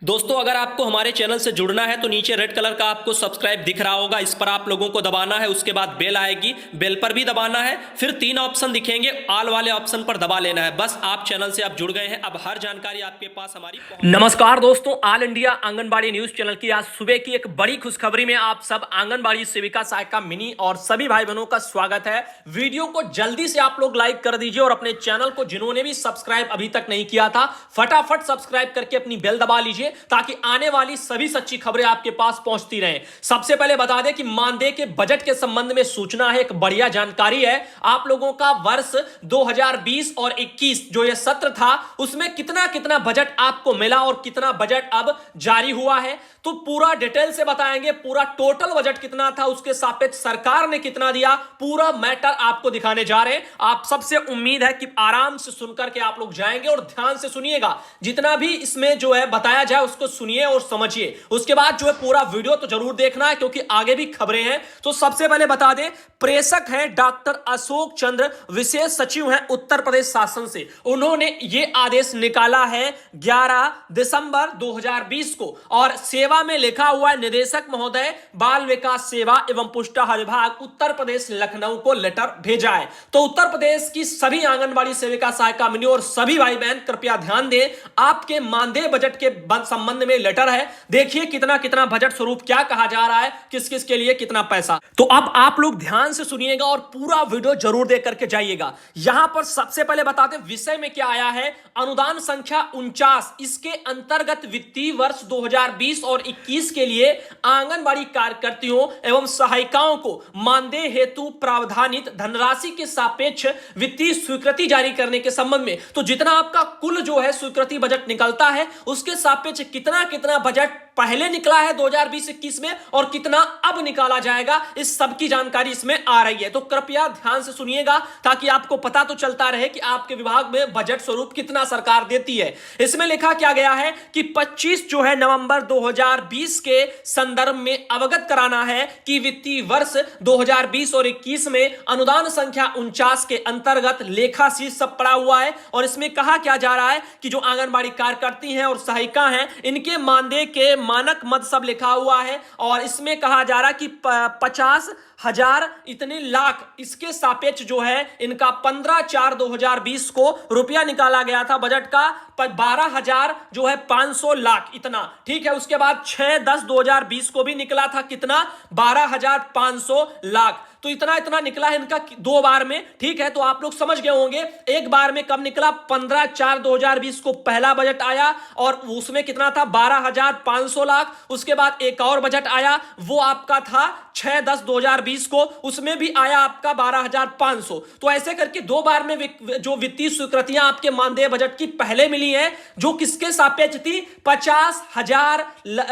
दोस्तों, अगर आपको हमारे चैनल से जुड़ना है तो नीचे रेड कलर का आपको सब्सक्राइब दिख रहा होगा, इस पर आप लोगों को दबाना है। उसके बाद बेल आएगी, बेल पर भी दबाना है। फिर 3 ऑप्शन दिखेंगे, ऑल वाले ऑप्शन पर दबा लेना है। बस आप चैनल से आप जुड़ गए हैं, अब हर जानकारी आपके पास हमारी नमस्कार दोस्तों, all India anganwadi news channel की आज सुबह की एक बड़ी खुशखबरी में आप सब आंगनबाड़ी सेविका सहायिका मिनी और सभी भाई बहनों का स्वागत है। वीडियो को जल्दी से आप लोग लाइक कर दीजिए और अपने चैनल को जिन्होंने भी सब्सक्राइब अभी तक नहीं किया था फटाफट सब्सक्राइब करके अपनी बेल दबा लीजिए ताकि आने वाली सभी सच्ची खबरें आपके पास पहुंचती रहें। सबसे पहले बता दें कि मानदेय के बजट के संबंध में सूचना है, एक बढ़िया जानकारी है। आप लोगों का वर्ष 2020 और 21 जो ये सत्र था उसमें कितना कितना बजट आपको मिला और कितना बजट अब जारी हुआ है, तो पूरा डिटेल से बताएंगे। पूरा टोटल बजट कितना था, उसके सापेक्ष सरकार ने कितना दिया, पूरा मैटर आपको दिखाने जा रहे हैं। आप सबसे उम्मीद है कि आराम से सुनकर के आप लोग जाएंगे और ध्यान से सुनिएगा। जितना भी इसमें जो है बताया जाए उसको सुनिए और समझिए। उसके बाद जो है पूरा वीडियो तो जरूर देखना है क्योंकि आगे भी खबरें हैं। तो सबसे पहले बता दें, प्रेषक है डॉक्टर अशोक चंद्र, विशेष सचिव हैं उत्तर प्रदेश शासन से। उन्होंने ये आदेश निकाला है 11 दिसंबर 2020 को और सेवा में लिखा हुआ है निदेशक महोदय बाल विकास सेवा एवं पुष्टाहार विभाग उत्तर प्रदेश लखनऊ को लेटर भेजा है। तो उत्तर प्रदेश की सभी आंगनबाड़ी सेविका सहायिका मिनी और सभी भाई बहन कृपया ध्यान दें, आपके मानदेय बजट के संबंध में लेटर है। देखिए कितना कितना बजट स्वरूप क्या कहा जा रहा है, किस किस के लिए कितना पैसा। तो अब आप लोग ध्यान से सुनिएगा और पूरा वीडियो जरूर देख करके जाइएगा। यहां पर सबसे पहले बता दें विषय में क्या आया है। अनुदान संख्या 49, इसके अंतर्गत वित्तीय वर्ष 2020 और 21 के लिए आंगनबाड़ी कार्यकर्तियों एवं सहायिकाओं को मानदेय हेतु प्रावधानित धनराशि के सापेक्ष वित्तीय स्वीकृति जारी करने के संबंध में। तो जितना आपका कुल जो है स्वीकृति बजट निकलता है उसके सापेक्ष कितना कितना बजट पहले निकला है 2020-21 में और कितना अब निकाला जाएगा, इस सब की जानकारी इसमें आ रही है। तो कृपया ध्यान से सुनिएगा ताकि आपको पता तो चलता रहे कि आपके विभाग में बजट स्वरूप कितना सरकार देती है। इसमें लिखा क्या गया है कि 25 जो है नवंबर 2020 के संदर्भ में अवगत कराना है कि वित्तीय वर्ष 2020 और 21 में अनुदान संख्या 49 के अंतर्गत लेखा शीर्ष सब पड़ा हुआ है और इसमें कहा क्या जा रहा है कि जो आंगनबाड़ी कार्यकर्ती हैं और सहायिका हैं इनके मानदेय के मानक मद सब लिखा हुआ है और इसमें कहा जा रहा है कि 50,000 इतने लाख इसके सापेक्ष जो है इनका 15/4/2020 को रुपया निकाला गया था बजट का 12,000 जो है 500 लाख इतना, ठीक है। उसके बाद 6/10/2020 को भी निकला था कितना, 12,500 लाख। तो इतना इतना निकला है इनका 2 बार में, ठीक है। तो आप लोग समझ गए होंगे एक बार में कब निकला, 15/4/2020 को पहला बजट आया और उसमें कितना था 12,500 लाख। उसके बाद एक और बजट आया वो आपका था 6/10/2020 को, उसमें भी आया आपका 12,500। तो ऐसे करके 2 बार में जो वित्तीय स्वीकृतियां आपके मानदेय बजट की पहले मिली है जो किसके सापेक्ष थी, 50,000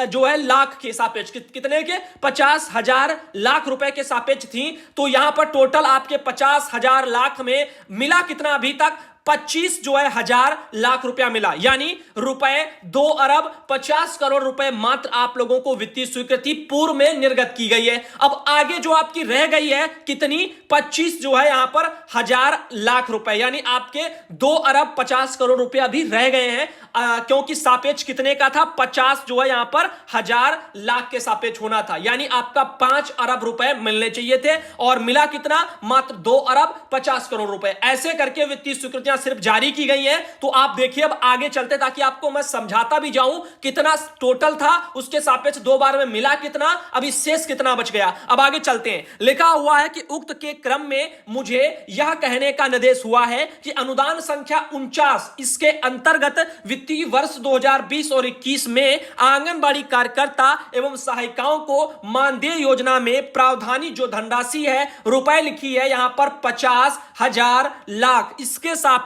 जो है लाख के सापेक्ष, कितने के, 50,000 लाख रुपए के सापेक्ष थी। तो यहां पर टोटल आपके 50,000 लाख में मिला कितना अभी तक, 25 जो है हजार लाख रुपया मिला, यानी रुपए 2,50,00,000,000 रुपए मात्र आप लोगों को वित्तीय स्वीकृति पूर्व में निर्गत की गई है। अब आगे जो आपकी रह गई है कितनी, 25 जो है यहां पर 1,000 लाख रुपए, यानी आपके 2,50,00,000,000 रुपए अभी रह गए हैं क्योंकि सापेक्ष कितने का था, 50 जो है यहां पर 1,000 लाख के सापेक्ष होना था, यानी आपका 5 अरब रुपए मिलने चाहिए थे और मिला कितना, मात्र 2,50,00,000,000 रुपए। ऐसे करके वित्तीय स्वीकृतियां सिर्फ जारी की गई है। तो आप देखिए अब आगे चलते ताकि आपको मैं समझाता भी जाऊं कितना टोटल था, उसके सापेक्ष 2 बार में मिला कितना, अभी शेष कितना बच गया। अब आगे चलते हैं, लिखा हुआ है कि उक्त के क्रम में मुझे यह कहने का निर्देश हुआ है कि अनुदान संख्या 49 इसके अंतर्गत वित्तीय वर्ष 2020 और 21 में आंगनबाड़ी कार्यकर्ता एवं सहायिकाओं को मानदेय योजना में प्रावधानी जो धनराशि है रुपए लिखी है यहां पर 50,000 लाख, इसके सापेक्ष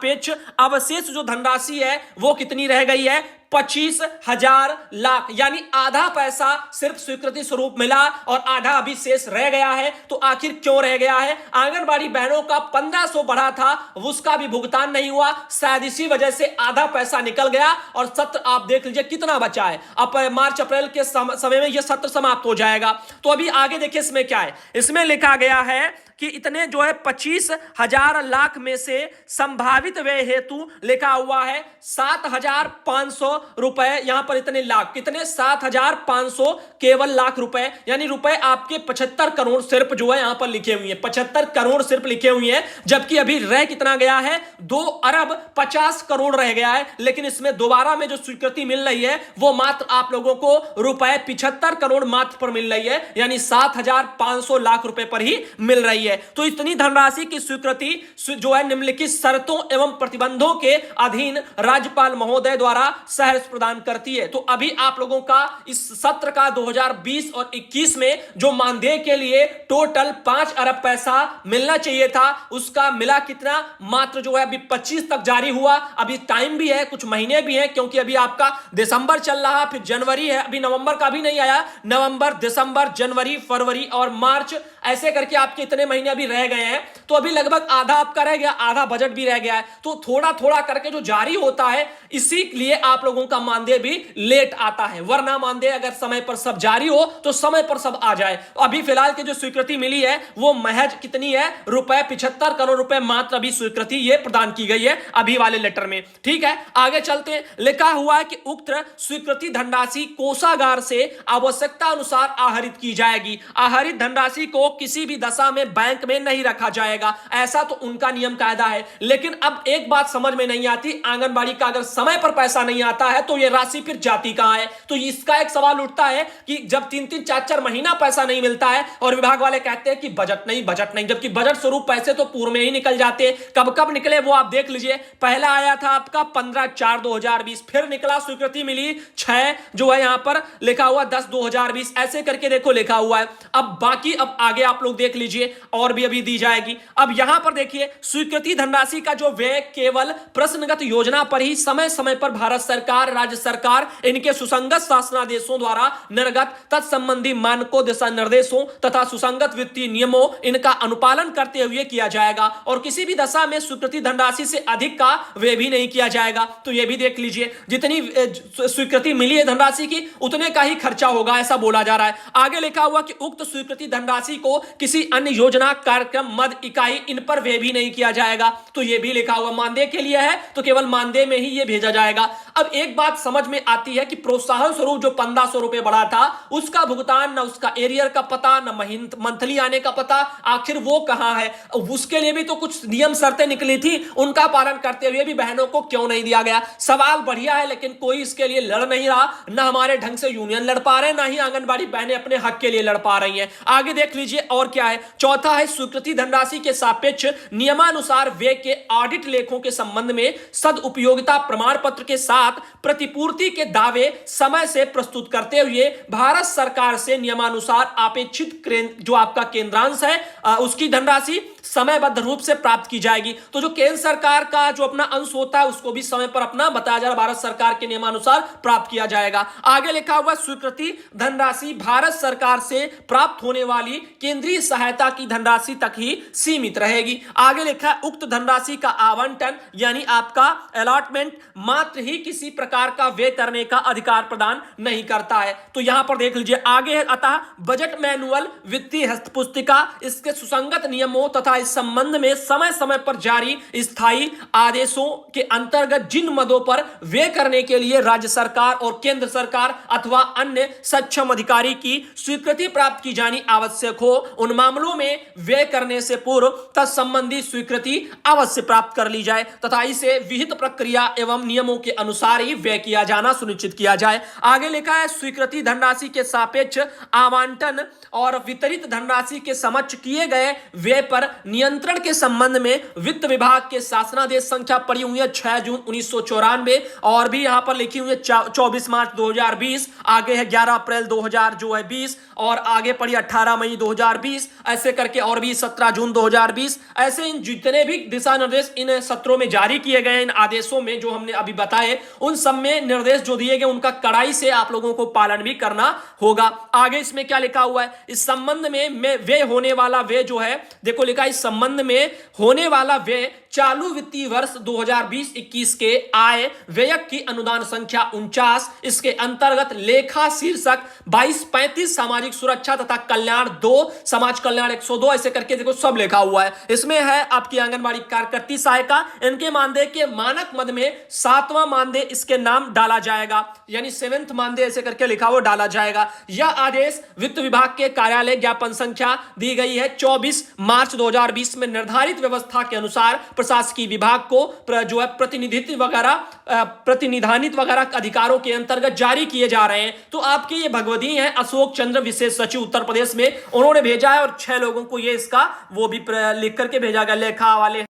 अवशेष जो धनराशि है वो कितनी रह गई है, 25,000 लाख, यानी आधा पैसा सिर्फ स्वीकृति स्वरूप मिला और आधा अभी शेष रह गया है। तो आखिर क्यों रह गया है, आंगनबाड़ी बहनों का 1,500 बढ़ा था उसका भी भुगतान नहीं हुआ, शायद इसी वजह से आधा पैसा निकल गया और सत्र आप देख लीजिए कितना बचा है। अब मार्च अप्रैल के समय में यह सत्र समाप्त हो जाएगा। तो अभी आगे देखिए इसमें क्या है, इसमें लिखा गया है कि इतने जो है 25,000 लाख में से संभावित व्यय हेतु लिखा हुआ है 7,500 रुपए, यहां पर इतने लाख, कितने 7,500 केवल लाख रुपए, यानी रुपए आपके 75 करोड़ सिर्फ जो है यहां पर लिखे हुए हैं, 75 करोड़ सिर्फ लिखे हुए हैं, जबकि अभी रह कितना गया है, 2 अरब 50 करोड़ रह गया है। लेकिन इसमें दोबारा में जो स्वीकृति मिल रही है वो मात्र आप लोगों को रुपए 75 करोड़ मात्र पर मिल रही है, यानी 7,500 लाख रुपए पर ही मिल रही है। तो इतनी धनराशि की स्वीकृति जो है निम्नलिखित शर्तों एवं प्रतिबंधों के अधीन राज्यपाल महोदय द्वारा सहर्ष प्रदान करती है। तो अभी आप लोगों का इस सत्र का 2020 और 21 में जो मानदेय के लिए टोटल 5 अरब पैसा मिलना चाहिए था, उसका मिला कितना, मात्र जो है अभी 25 तक जारी हुआ। अभी टाइम भी है, कुछ महीने भी हैं, क्योंकि अभी आपका दिसंबर चल रहा, फिर जनवरी है, अभी नवंबर का भी नहीं आया, नवंबर, दिसंबर, जनवरी, फरवरी और मार्च, ऐसे करके आपके इतने महीने अभी रह गए हैं। तो अभी लगभग आधा आपका रह गया, आधा बजट भी रह गया है। तो थोड़ा थोड़ा करके जो जारी होता है, इसीलिए आप लोगों का मानदेय भी लेट आता है, वरना मानदेय अगर समय पर सब जारी हो तो समय पर सब आ जाए। अभी फिलहाल की जो स्वीकृति मिली है वो महज कितनी है, रुपए 75 करोड़ रुपए मात्र अभी स्वीकृति ये प्रदान की गई है अभी वाले लेटर में। ठीक है, आगे चलते हैं। लिखा हुआ है कि उक्त स्वीकृति धनराशि कोषागार से आवश्यकता अनुसार आहरित की जाएगी। आहरित धनराशि को किसी भी दशा में बैंक में नहीं रखा जाएगा, ऐसा तो उनका नियम कायदा है। लेकिन अब एक बात समझ में नहीं आती, आंगनबाड़ी का अगर समय पर पैसा नहीं आता है तो ये राशि फिर जाती कहां है। तो इसका एक सवाल उठता है कि जब 3-3, 4-4 महीना पैसा नहीं मिलता है और विभाग वाले कहते हैं कि बजट नहीं, बजट नहीं, जबकि बजट स्वरूप पैसे तो पूर्व में ही निकल जाते। कब कब निकले वो आप देख लीजिए। पहला आया था आपका 15/4/2020, फिर निकला स्वीकृति मिली 6 जो है यहां पर लिखा हुआ 10/2020, ऐसे करके देखो लिखा हुआ है। अब बाकी अब आगे आप लोग देख लीजिए और भी अभी दी जाएगी। अब यहां पर देखिए स्वीकृति धनराशि का जो व्यय केवल प्रश्नगत योजना पर ही समय समय पर भारत सरकार, राज्य सरकार, इनके सुसंगत शासनादेशों द्वारा निर्गत तत्संबंधी मानकों, दिशा निर्देशों तथा सुसंगत वित्तीय नियमों इनका अनुपालन करते हुए किया जाएगा और किसी भी दशा में स्वीकृति धनराशि से अधिक का व्यय भी नहीं किया जाएगा। तो यह भी देख लीजिए, जितनी स्वीकृति मिली है धनराशि की उतने का ही खर्चा होगा, ऐसा बोला जा रहा है। आगे लिखा हुआ कि उक्त स्वीकृति धनराशि को किसी अन्य योजना, कार्यक्रम, मद, इकाई इन पर व्यय भी नहीं किया जाएगा। तो यह भी लिखा हुआ मानदेय के लिए है तो केवल मानदेय में ही यह भेजा जाएगा। अब एक बात समझ में आती है कि प्रोत्साहन स्वरूप जो 1500 रुपए बढ़ा था उसका भुगतान, न उसका एरियर का पता, न मंथली आने का पता, आखिर वो कहां है। उसके लिए भी तो कुछ नियम शर्तें निकली थी, उनका पालन करते हुए भी बहनों को क्यों नहीं दिया गया। सवाल बढ़िया है, लेकिन कोई इसके लिए लड़ नहीं रहा, ना हमारे ढंग से यूनियन लड़ पा रहे हैं, ना ही आंगनबाड़ी बहनें अपने हक के लिए लड़ पा रही हैं। आगे देख लीजिए और क्या है। चौथा है स्वीकृति धनराशि के सापेक्ष नियमानुसार व्यय के ऑडिट लेखों के संबंध में सदउपयोगिता प्रमाण पत्र के साथ प्रतिपूर्ति के दावे समय से प्रस्तुत करते हुए भारत सरकार से नियमानुसार अपेक्षित जो आपका केंद्रांश है उसकी धनराशि समयबद्ध रूप से प्राप्त की जाएगी। तो जो केंद्र सरकार का जो अपना अंश होता है उसको भी समय पर अपना बताया जा रहा भारत सरकार के नियमानुसार प्राप्त किया जाएगा। आगे लिखा हुआ स्वीकृति धनराशि भारत सरकार से प्राप्त होने वाली केंद्रीय सहायता की धनराशि तक ही सीमित रहेगी। आगे लिखा है उक्त धनराशि का आवंटन यानी आपका अलॉटमेंट मात्र ही किसी प्रकार का व्यय करने का अधिकार प्रदान नहीं करता है। तो यहां पर देख लीजिए आगे है, अतः बजट मैनुअल, वित्तीय हस्तपुस्तिका, इसके सुसंगत नियमों तथा इस संबंध में समय समय पर जारी स्थायी आदेशों के अंतर्गत जिन मदों पर व्यय करने के लिए राज्य सरकार और केंद्र सरकार अथवा अन्य सक्षम अधिकारी की स्वीकृति प्राप्त की जानी आवश्यक हो, उन मामलों में व्यय करने से पूर्व तत्संबंधी स्वीकृति अवश्य प्राप्त कर ली जाए तथा इसे विहित प्रक्रिया एवं नियमों के अनुसार ही व्यय किया जाना सुनिश्चित किया जाए। आगे लिखा है स्वीकृति धनराशि के सापेक्ष आवंटन और वितरित धनराशि के समक्ष किए गए व्यय पर नियंत्रण के संबंध में वित्त विभाग के शासनादेश संख्या पड़ी हुई है 6 जून 1994 और भी यहां पर लिखी हुई है 24 मार्च 2020, आगे है 11 अप्रैल 2020 और आगे पड़ी 18 मई 2020, ऐसे करके और भी 17 जून 2020। ऐसे इन जितने भी दिशा निर्देश इन सत्रों में जारी किए गए, इन आदेशों में जो हमने अभी बताए, उन सब में निर्देश जो दिए गए उनका कड़ाई से आप लोगों को पालन भी करना होगा। आगे इसमें क्या लिखा हुआ है, इस संबंध में व्यय होने वाला व्यय जो है, देखो लिखा इस संबंध में होने वाला व्यय चालू वित्तीय वर्ष 2020-21 के आय व्यय की अनुदान संख्या 49, इसके अंतर्गत लेखा शीर्षक 2235 सामाजिक सुरक्षा तथा कल्याण 2, समाज कल्याण 102, ऐसे करके देखो सब लिखा हुआ है। इसमें है आपकी आंगनबाड़ी कार्यकर्ती सहायिका, इनके मानदेय के मानक मद में 7वां मानदेय इसके नाम डाला जाएगा, यानी 7th मानदेय ऐसे करके लिखा हुआ डाला जाएगा। यह आदेश वित्त विभाग के कार्यालय ज्ञापन संख्या दी गई है 24 मार्च 2020 में निर्धारित व्यवस्था के अनुसार प्रशासकीय विभाग को जो है प्रतिनिधानित वगैरह अधिकारों के अंतर्गत जारी किए जा रहे हैं। तो आपके ये भगवती हैं अशोक चंद्र, विशेष सचिव उत्तर प्रदेश में, उन्होंने भेजा है और 6 लोगों को ये इसका वो भी लिख करके भेजा गया, लेखा वाले